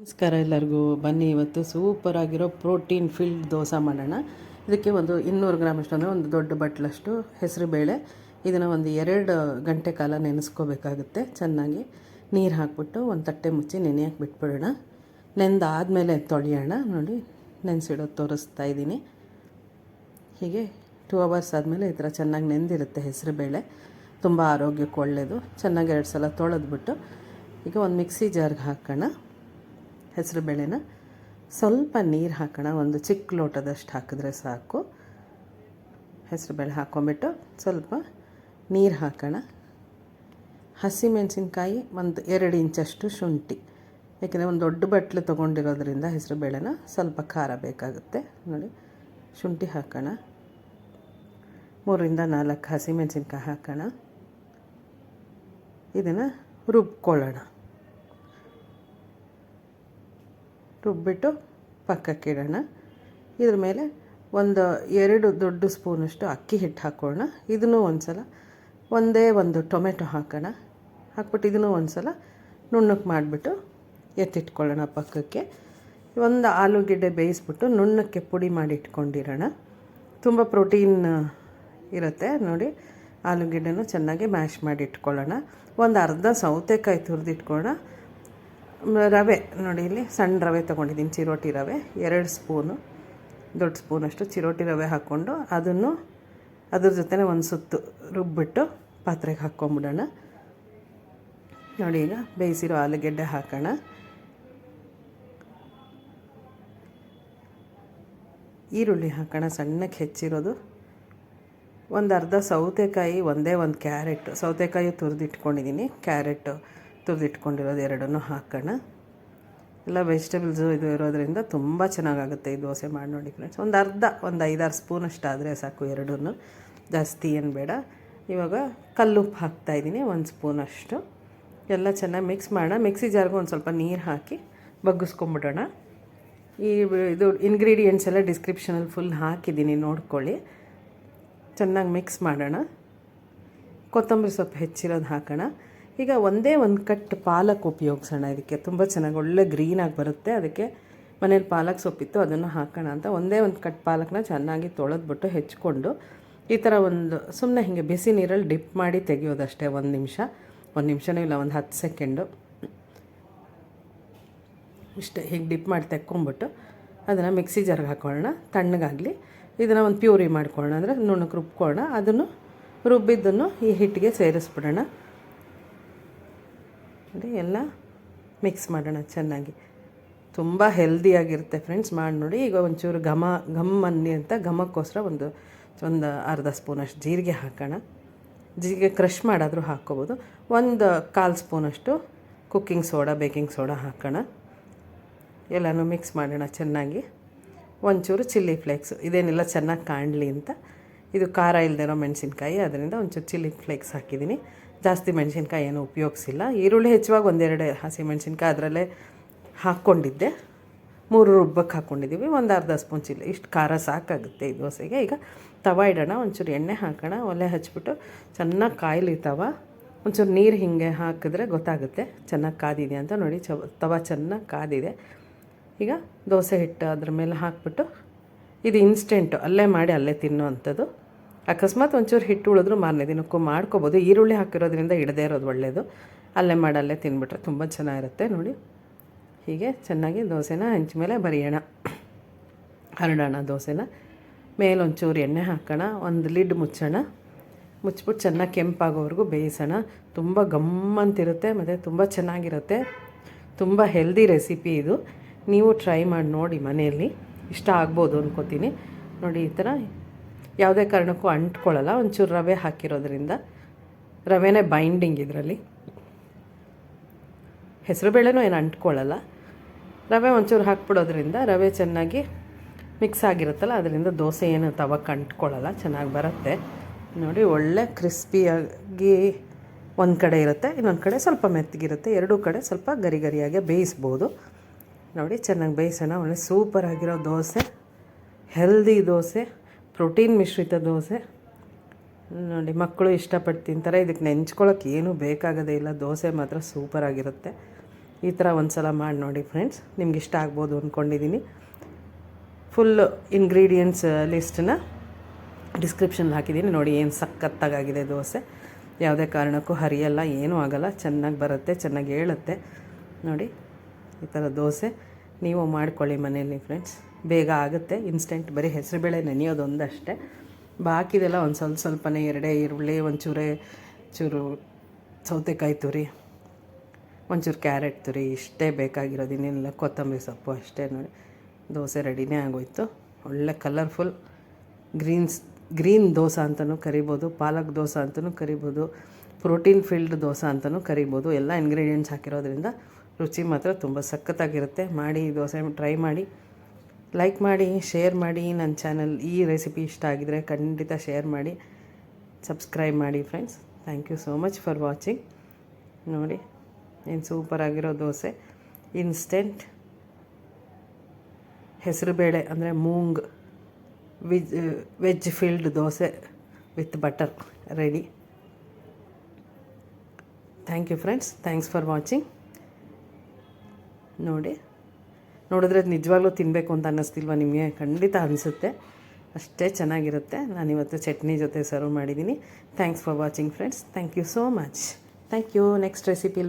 ನಮಸ್ಕಾರ ಎಲ್ಲರಿಗೂ. ಬನ್ನಿ ಇವತ್ತು ಸೂಪರ್ ಆಗಿರೋ ಪ್ರೋಟೀನ್ ಫಿಲ್ಡ್ ದೋಸೆ ಮಾಡೋಣ. ಇದಕ್ಕೆ ಒಂದು 200 ಗ್ರಾಮ್ ಅಷ್ಟು ಅಂದರೆ ಒಂದು ದೊಡ್ಡ ಬಟ್ಲಷ್ಟು ಹೆಸರು ಬೇಳೆ, ಇದನ್ನು ಒಂದು 2 ಗಂಟೆ ಕಾಲ ನೆನೆಸ್ಕೋಬೇಕಾಗುತ್ತೆ. ಚೆನ್ನಾಗಿ ನೀರು ಹಾಕ್ಬಿಟ್ಟು ಒಂದು ತಟ್ಟೆ ಮುಚ್ಚಿ ನೆನೆಯಕ್ಕೆ ಬಿಟ್ಬಿಡೋಣ. ನೆಂದಾದಮೇಲೆ ತೊಳೆಯೋಣ. ನೋಡಿ, ನೆನೆಸಿಡೋದು ತೋರಿಸ್ತಾ ಇದ್ದೀನಿ. ಹೀಗೆ 2 ಅವರ್ಸ್ ಆದಮೇಲೆ ಈ ಥರ ಚೆನ್ನಾಗಿ ನೆಂದಿರುತ್ತೆ ಹೆಸರು ಬೇಳೆ. ತುಂಬ ಆರೋಗ್ಯಕ್ಕೆ ಒಳ್ಳೆಯದು. ಚೆನ್ನಾಗಿ 2 ಸಲ ತೊಳೆದ್ಬಿಟ್ಟು ಈಗ ಒಂದು ಮಿಕ್ಸಿ ಜಾರ್ಗೆ ಹಾಕೋಣ. ಹೆಸರು ಬೇಳೆನ ಸ್ವಲ್ಪ ನೀರು ಹಾಕೋಣ. ಒಂದು ಚಿಕ್ಕ ಲೋಟದಷ್ಟು ಹಾಕಿದ್ರೆ ಸಾಕು. ಹೆಸರು ಬೇಳೆ ಹಾಕ್ಕೊಂಬಿಟ್ಟು ಸ್ವಲ್ಪ ನೀರು ಹಾಕೋಣ. ಹಸಿಮೆಣಸಿನ್ಕಾಯಿ ಒಂದು 2 ಇಂಚಷ್ಟು ಶುಂಠಿ, ಯಾಕೆಂದರೆ ಒಂದು ದೊಡ್ಡ ಬಟ್ಲು ತೊಗೊಂಡಿರೋದ್ರಿಂದ ಹೆಸರು ಬೇಳೆನ ಸ್ವಲ್ಪ ಖಾರ ಬೇಕಾಗುತ್ತೆ. ನೋಡಿ, ಶುಂಠಿ ಹಾಕೋಣ. 3ರಿಂದ 4 ಹಸಿಮೆಣಸಿನ್ಕಾಯಿ ಹಾಕೋಣ. ಇದನ್ನು ರುಬ್ಕೊಳ್ಳೋಣ. ರುಬ್ಬಿಟ್ಟು ಪಕ್ಕಕ್ಕಿಡೋಣ. ಇದ್ರ ಮೇಲೆ ಒಂದು 2 ದೊಡ್ಡ ಸ್ಪೂನಷ್ಟು ಅಕ್ಕಿ ಹಿಟ್ಟು ಹಾಕೋಣ. ಇದನ್ನು ಒಂದು ಟೊಮೆಟೊ ಹಾಕೋಣ. ಹಾಕ್ಬಿಟ್ಟು ಇದನ್ನು ಒಂದು ಸಲ ನುಣ್ಣಕ್ಕೆ ಮಾಡಿಬಿಟ್ಟು ಎತ್ತಿಟ್ಕೊಳ್ಳೋಣ ಪಕ್ಕಕ್ಕೆ. ಒಂದು ಆಲೂಗೆಡ್ಡೆ ಬೇಯಿಸ್ಬಿಟ್ಟು ನುಣ್ಣಕ್ಕೆ ಪುಡಿ ಮಾಡಿ ಇಟ್ಕೊಂಡಿರೋಣ. ತುಂಬ ಪ್ರೋಟೀನ್ ಇರುತ್ತೆ. ನೋಡಿ, ಆಲೂಗೆಡ್ಡೆನೂ ಚೆನ್ನಾಗಿ ಮ್ಯಾಶ್ ಮಾಡಿ ಇಟ್ಕೊಳ್ಳೋಣ. ಒಂದು ಅರ್ಧ ಸೌತೆಕಾಯಿ ತುರಿದಿಟ್ಕೊಳ್ಳೋಣ. ರವೆ ನೋಡಿ, ಇಲ್ಲಿ ಸಣ್ಣ ರವೆ ತೊಗೊಂಡಿದ್ದೀನಿ, ಚಿರೋಟಿ ರವೆ 2 ಸ್ಪೂನು, ದೊಡ್ಡ ಸ್ಪೂನಷ್ಟು ಚಿರೋಟಿ ರವೆ ಹಾಕ್ಕೊಂಡು ಅದನ್ನು ಅದ್ರ ಜೊತೆನೇ ಒಂದು ಸುತ್ತು ರುಬ್ಬಿಟ್ಟು ಪಾತ್ರೆಗೆ ಹಾಕ್ಕೊಂಬಿಡೋಣ. ನೋಡಿ, ಈಗ ಬೇಯಿಸಿರೋ ಆಲೂಗೆಡ್ಡೆ ಹಾಕೋಣ. ಈರುಳ್ಳಿ ಹಾಕೋಣ, ಸಣ್ಣಕ್ಕೆ ಹೆಚ್ಚಿರೋದು. ಒಂದು ಅರ್ಧ ಸೌತೆಕಾಯಿ, ಒಂದು ಕ್ಯಾರೆಟ್, ಸೌತೆಕಾಯಿ ತುರಿದಿಟ್ಕೊಂಡಿದ್ದೀನಿ, ಕ್ಯಾರೆಟು ತುರಿದಿಟ್ಕೊಂಡಿರೋದು 2 ಹಾಕೋಣ. ಎಲ್ಲ ವೆಜಿಟೇಬಲ್ಸು ಇದು ಇರೋದ್ರಿಂದ ತುಂಬ ಚೆನ್ನಾಗಾಗುತ್ತೆ ಈ ದೋಸೆ. ಮಾಡಿ ನೋಡಿ ಫ್ರೆಂಡ್ಸ್. ಒಂದು 5-6 ಸ್ಪೂನಷ್ಟು ಆದರೆ ಸಾಕು, 2 ಜಾಸ್ತಿ ಏನು ಬೇಡ. ಇವಾಗ ಕಲ್ಲುಪ್ಪು ಹಾಕ್ತಾಯಿದ್ದೀನಿ 1 ಸ್ಪೂನಷ್ಟು. ಎಲ್ಲ ಚೆನ್ನಾಗಿ ಮಿಕ್ಸ್ ಮಾಡೋಣ. ಮಿಕ್ಸಿ ಜಾರ್ಗೆ ಒಂದು ಸ್ವಲ್ಪ ನೀರು ಹಾಕಿ ಬಗ್ಗಿಸ್ಕೊಂಬಿಡೋಣ. ಇದು ಇಂಗ್ರೀಡಿಯೆಂಟ್ಸ್ ಎಲ್ಲ ಡಿಸ್ಕ್ರಿಪ್ಷನಲ್ಲಿ ಫುಲ್ ಹಾಕಿದ್ದೀನಿ, ನೋಡ್ಕೊಳ್ಳಿ. ಚೆನ್ನಾಗಿ ಮಿಕ್ಸ್ ಮಾಡೋಣ. ಕೊತ್ತಂಬರಿ ಸೊಪ್ಪು ಹೆಚ್ಚಿರೋದು ಹಾಕೋಣ. ಈಗ ಒಂದು ಕಟ್ ಪಾಲಕ್ ಉಪಯೋಗಿಸೋಣ. ಇದಕ್ಕೆ ತುಂಬ ಚೆನ್ನಾಗಿ ಒಳ್ಳೆ ಗ್ರೀನಾಗಿ ಬರುತ್ತೆ. ಅದಕ್ಕೆ ಮನೇಲಿ ಪಾಲಕ್ ಸೊಪ್ಪಿತ್ತು, ಅದನ್ನು ಹಾಕೋಣ ಅಂತ ಒಂದು ಕಟ್ ಪಾಲಕ್ನ ಚೆನ್ನಾಗಿ ತೊಳೆದ್ಬಿಟ್ಟು ಹೆಚ್ಕೊಂಡು ಈ ಥರ ಸುಮ್ಮನೆ ಹೀಗೆ ಬಿಸಿ ನೀರಲ್ಲಿ ಡಿಪ್ ಮಾಡಿ ತೆಗೆಯೋದಷ್ಟೇ. 1 ನಿಮಿಷನೂ ಇಲ್ಲ, ಒಂದು 10 ಸೆಕೆಂಡು ಇಷ್ಟೇ. ಹೀಗೆ ಡಿಪ್ ಮಾಡಿ ತೆಕ್ಕೊಂಬಿಟ್ಟು ಅದನ್ನು ಮಿಕ್ಸಿ ಜಾರ್ಗೆ ಹಾಕೊಳ್ಳೋಣ. ತಣ್ಣಗಾಗಲಿ. ಇದನ್ನು ಒಂದು ಪ್ಯೂರಿ ಮಾಡ್ಕೊಳ್ಳೋಣ, ಅಂದರೆ ನುಣ್ಣಕ್ಕೆ ರುಬ್ಕೊಳ್ಳೋಣ. ಅದನ್ನು ರುಬ್ಬಿದ್ದನ್ನು ಈ ಹಿಟ್ಟಿಗೆ ಸೇರಿಸ್ಬಿಡೋಣ. ನೋಡಿ, ಎಲ್ಲ ಮಿಕ್ಸ್ ಮಾಡೋಣ ಚೆನ್ನಾಗಿ. ತುಂಬ ಹೆಲ್ದಿಯಾಗಿರುತ್ತೆ ಫ್ರೆಂಡ್ಸ್, ಮಾಡಿ ನೋಡಿ. ಈಗ ಒಂಚೂರು ಘಮ್ ಅನ್ನಿ ಅಂತ ಘಮಕ್ಕೋಸ್ಕರ ಒಂದು ಅರ್ಧ ಸ್ಪೂನಷ್ಟು ಜೀರಿಗೆ ಹಾಕೋಣ. ಜೀರಿಗೆ ಕ್ರಷ್ ಮಾಡಾದರೂ ಹಾಕ್ಕೋಬೋದು. 1/4 ಸ್ಪೂನಷ್ಟು ಕುಕ್ಕಿಂಗ್ ಸೋಡಾ, ಬೇಕಿಂಗ್ ಸೋಡಾ ಹಾಕೋಣ. ಎಲ್ಲನೂ ಮಿಕ್ಸ್ ಮಾಡೋಣ ಚೆನ್ನಾಗಿ. ಒಂಚೂರು ಚಿಲ್ಲಿ ಫ್ಲೇಕ್ಸು, ಇದೇನೆಲ್ಲ ಚೆನ್ನಾಗಿ ಕಾಣಲಿ ಅಂತ. ಇದು ಖಾರ ಇಲ್ಲದಿರೋ ಮೆಣಸಿನ್ಕಾಯಿ, ಅದರಿಂದ ಒಂಚೂರು ಚಿಲ್ಲಿ ಫ್ಲೇಕ್ಸ್ ಹಾಕಿದ್ದೀನಿ. ಜಾಸ್ತಿ ಮೆಣಸಿನ್ಕಾಯಿ ಏನೂ ಉಪಯೋಗಿಸಿಲ್ಲ. ಈರುಳ್ಳಿ ಹೆಚ್ಚುವಾಗಿ 1-2 ಹಸಿ ಮೆಣಸಿನ್ಕಾಯಿ ಅದರಲ್ಲೇ ಹಾಕ್ಕೊಂಡಿದ್ದೆ. 3 ರುಬ್ಬಕ್ಕೆ ಹಾಕ್ಕೊಂಡಿದ್ದೀವಿ. ಒಂದು ಅರ್ಧ ಸ್ಪೂನ್ ಚಿಲ್ಲಿ, ಇಷ್ಟು ಖಾರ ಸಾಕಾಗುತ್ತೆ ಈ ದೋಸೆಗೆ. ಈಗ ತವ ಇಡೋಣ. ಒಂಚೂರು ಎಣ್ಣೆ ಹಾಕೋಣ. ಒಲೆ ಹಚ್ಬಿಟ್ಟು ಚೆನ್ನಾಗಿ ಕಾಯಲಿ ತವ. ಒಂಚೂರು ನೀರು ಹೀಗೆ ಹಾಕಿದ್ರೆ ಗೊತ್ತಾಗುತ್ತೆ ಚೆನ್ನಾಗಿ ಕಾದಿದೆ ಅಂತ. ನೋಡಿ, ತವ ಚೆನ್ನಾಗಿ ಕಾದಿದೆ. ಈಗ ದೋಸೆ ಹಿಟ್ಟು ಅದ್ರ ಮೇಲೆ ಹಾಕ್ಬಿಟ್ಟು, ಇದು ಇನ್ಸ್ಟೆಂಟು, ಅಲ್ಲೇ ಮಾಡಿ ಅಲ್ಲೇ ತಿನ್ನೋ ಅಂಥದ್ದು. ಅಕಸ್ಮಾತ್ ಒಂಚೂರು ಹಿಟ್ಟು ಉಳಿದ್ರೂ ಮಾರನೇ ದಿನಕ್ಕೂ ಮಾಡ್ಕೊಬೋದು. ಈರುಳ್ಳಿ ಹಾಕಿರೋದ್ರಿಂದ ಇಡದೇ ಇರೋದು ಒಳ್ಳೆಯದು. ಅಲ್ಲೇ ಮಾಡಿ ಅಲ್ಲೇ ತಿನ್ಬಿಟ್ರೆ ತುಂಬ ಚೆನ್ನಾಗಿರುತ್ತೆ. ನೋಡಿ, ಹೀಗೆ ಚೆನ್ನಾಗಿ ದೋಸೆನ ಹಂಚ ಮೇಲೆ ಬರಿಯೋಣ, ಹರಡೋಣ ದೋಸೆನ. ಮೇಲೊಂಚೂರು ಎಣ್ಣೆ ಹಾಕೋಣ. ಒಂದು ಲಿಡ್ ಮುಚ್ಚೋಣ. ಮುಚ್ಚಿಬಿಟ್ಟು ಚೆನ್ನಾಗಿ ಕೆಂಪಾಗೋವರೆಗೂ ಬೇಯಿಸೋಣ. ತುಂಬ ಗಮ್ಮಂತಿರುತ್ತೆ ಮತ್ತು ತುಂಬ ಚೆನ್ನಾಗಿರುತ್ತೆ. ತುಂಬ ಹೆಲ್ದಿ ರೆಸಿಪಿ ಇದು. ನೀವು ಟ್ರೈ ಮಾಡಿ ನೋಡಿ ಮನೆಯಲ್ಲಿ, ಇಷ್ಟ ಆಗ್ಬೋದು ಅಂದ್ಕೋತೀನಿ. ನೋಡಿ, ಈ ಥರ ಯಾವುದೇ ಕಾರಣಕ್ಕೂ ಅಂಟ್ಕೊಳ್ಳಲ್ಲ. ಒಂಚೂರು ರವೆ ಹಾಕಿರೋದ್ರಿಂದ, ರವೆನೇ ಬೈಂಡಿಂಗ್ ಇದರಲ್ಲಿ. ಹೆಸರುಬೇಳೆನೂ ಏನು ಅಂಟ್ಕೊಳ್ಳಲ್ಲ. ರವೆ ಒಂಚೂರು ಹಾಕ್ಬಿಡೋದ್ರಿಂದ ರವೆ ಚೆನ್ನಾಗಿ ಮಿಕ್ಸ್ ಆಗಿರುತ್ತಲ್ಲ, ಅದರಿಂದ ದೋಸೆ ಏನು ತವಕ್ಕೆ ಅಂಟ್ಕೊಳ್ಳಲ್ಲ, ಚೆನ್ನಾಗಿ ಬರುತ್ತೆ. ನೋಡಿ, ಒಳ್ಳೆ ಕ್ರಿಸ್ಪಿಯಾಗಿ ಒಂದು ಕಡೆ ಇರುತ್ತೆ, ಇನ್ನೊಂದು ಕಡೆ ಸ್ವಲ್ಪ ಮೆತ್ತಗಿರುತ್ತೆ. 2 ಕಡೆ ಸ್ವಲ್ಪ ಗರಿಯಾಗಿ ಬೇಯಿಸ್ಬೋದು. ನೋಡಿ, ಚೆನ್ನಾಗಿ ಬೇಯಿಸೋಣ. ಒಳ್ಳೆ ಸೂಪರಾಗಿರೋ ದೋಸೆ, ಹೆಲ್ದಿ ದೋಸೆ, ಪ್ರೋಟೀನ್ ಮಿಶ್ರಿತ ದೋಸೆ. ನೋಡಿ, ಮಕ್ಕಳು ಇಷ್ಟಪಟ್ಟು ತಿಂತಾರೆ. ಇದಕ್ಕೆ ನೆಂಚ್ಕೊಳ್ಳೋಕೆ ಏನೂ ಬೇಕಾಗೋದೇ ಇಲ್ಲ. ದೋಸೆ ಮಾತ್ರ ಸೂಪರಾಗಿರುತ್ತೆ. ಈ ಥರ ಒಂದು ಸಲ ಮಾಡಿ ನೋಡಿ ಫ್ರೆಂಡ್ಸ್, ನಿಮ್ಗೆ ಇಷ್ಟ ಆಗ್ಬೋದು ಅಂದ್ಕೊಂಡಿದ್ದೀನಿ. ಫುಲ್ ಇಂಗ್ರೀಡಿಯೆಂಟ್ಸ್ ಲಿಸ್ಟನ್ನ ಡಿಸ್ಕ್ರಿಪ್ಷನ್ಗೆ ಹಾಕಿದ್ದೀನಿ ನೋಡಿ. ಏನು ಸಖತ್ತಾಗಿದೆ ದೋಸೆ, ಯಾವುದೇ ಕಾರಣಕ್ಕೂ ಹರಿಯಲ್ಲ, ಏನೂ ಆಗಲ್ಲ, ಚೆನ್ನಾಗಿ ಬರುತ್ತೆ, ಚೆನ್ನಾಗಿ ಹೇಳುತ್ತೆ ನೋಡಿ. ಈ ಥರ ದೋಸೆ ನೀವು ಮಾಡ್ಕೊಳ್ಳಿ ಮನೆಯಲ್ಲಿ ಫ್ರೆಂಡ್ಸ್, ಬೇಗ ಆಗುತ್ತೆ. ಇನ್ಸ್ಟೆಂಟ್, ಬರೀ ಹೆಸರುಬೇಳೆ ನೆನೆಯೋದು ಒಂದಷ್ಟೇ, ಬಾಕಿದೆಲ್ಲ ಒಂದು ಸ್ವಲ್ಪನೇ, 2 ಈರುಳ್ಳಿ, ಚೂರು ಸೌತೆಕಾಯಿ ತುರಿ, ಒಂಚೂರು ಕ್ಯಾರೆಟ್ ತುರಿ, ಇಷ್ಟೇ ಬೇಕಾಗಿರೋದು, ಇನ್ನೇನಿಲ್ಲ. ಕೊತ್ತಂಬರಿ ಸೊಪ್ಪು ಅಷ್ಟೇ ನೋಡಿ. ದೋಸೆ ರೆಡಿನೇ ಆಗೋಯ್ತು. ಒಳ್ಳೆ ಕಲರ್ಫುಲ್ ಗ್ರೀನ್ ದೋಸೆ ಅಂತಲೂ ಕರಿಬೋದು, ಪಾಲಕ್ ದೋಸೆ ಅಂತಲೂ ಕರಿಬೋದು, ಪ್ರೋಟೀನ್ ಫಿಲ್ಡ್ ದೋಸೆ ಅಂತಲೂ ಕರಿಬೋದು. ಎಲ್ಲ ಇಂಗ್ರೀಡಿಯೆಂಟ್ಸ್ ಹಾಕಿರೋದ್ರಿಂದ ರುಚಿ ಮಾತ್ರ ತುಂಬ ಸಖತ್ತಾಗಿರುತ್ತೆ. ಮಾಡಿ ದೋಸೆ ಟ್ರೈ ಮಾಡಿ, ಲೈಕ್ ಮಾಡಿ, ಶೇರ್ ಮಾಡಿ. ನನ್ನ ಚಾನಲ್ ಈ ರೆಸಿಪಿ ಇಷ್ಟ ಆಗಿದರೆ ಖಂಡಿತ ಶೇರ್ ಮಾಡಿ, ಸಬ್ಸ್ಕ್ರೈಬ್ ಮಾಡಿ friends. Thank you so much for watching. ನೋಡಿ ಏನು ಸೂಪರಾಗಿರೋ ದೋಸೆ, ಇನ್ಸ್ಟೆಂಟ್ ಹೆಸರುಬೇಳೆ ಅಂದರೆ moong veg filled dosa with butter ready. Thank you friends, thanks for watching. ನೋಡಿದ್ರೆ ನಿಜವಾಗ್ಲೂ ತಿನ್ನಬೇಕು ಅಂತ ಅನ್ನಿಸ್ತಿಲ್ವ ನಿಮಗೆ? ಖಂಡಿತ ಅನಿಸುತ್ತೆ, ಅಷ್ಟೇ ಚೆನ್ನಾಗಿರುತ್ತೆ. ನಾನಿವತ್ತು ಚಟ್ನಿ ಜೊತೆ ಸರ್ವ್ ಮಾಡಿದ್ದೀನಿ. Thanks for watching friends, thank you so much. Thank you. Next recipe